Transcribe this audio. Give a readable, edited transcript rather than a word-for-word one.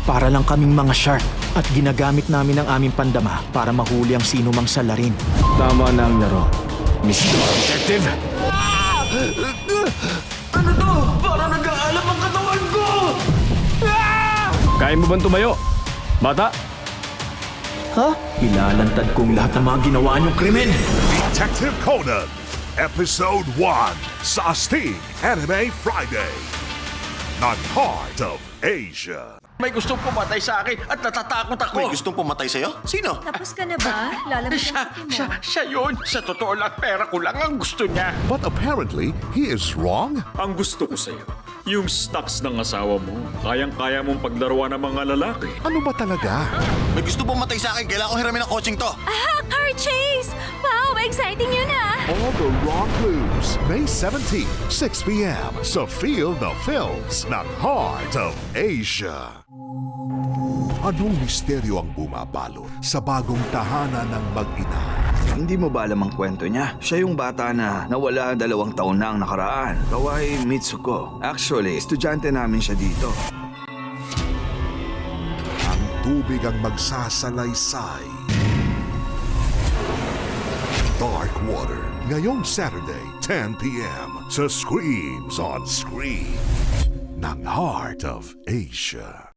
Para lang kaming mga shark at ginagamit namin ang aming pandama para mahuli ang sino mang salarin. Tama na ang laro, Mr. Detective! Ano to? Para nag-aalap ang katawan ko! Kaya mo bang tumayo? Bata? Ha? Ilalantad kong lahat ng mga ginawa niyong krimen! Detective Conan, Episode 1 sa Astig Anime Friday ng Heart of Asia. May gustong pumatay sa akin at natatakot ako. May gustong pumatay sa'yo? Sino? Tapos ka na ba? Lalabas ang puti mo. Siya yun. Sa totoo lang, pera ko lang ang gusto niya. But apparently, he is wrong. Ang gusto ko sa'yo, yung stocks ng asawa mo, kayang-kaya mong paglaruan ng mga lalaki. Ano ba talaga? May gusto pumatay sa akin. Kailangan ko hiramin ang coaching to. Ah, car chase! Wow, exciting yun ah! All the Wrong Clues, May 17, 6 p.m. sa Feel the Films ng Heart of Asia. Anong misteryo ang bumabalot sa bagong tahanan ng mag-ina? Hindi mo ba alam ang kwento niya? Siya yung bata na nawala 2 taon na ang nakaraan. Kawai Mitsuko. Actually, estudyante namin siya dito. Ang tubig ang magsasalaysay. Dark Water, ngayong Saturday, 10 p.m. sa Screams on Screen ng Heart of Asia.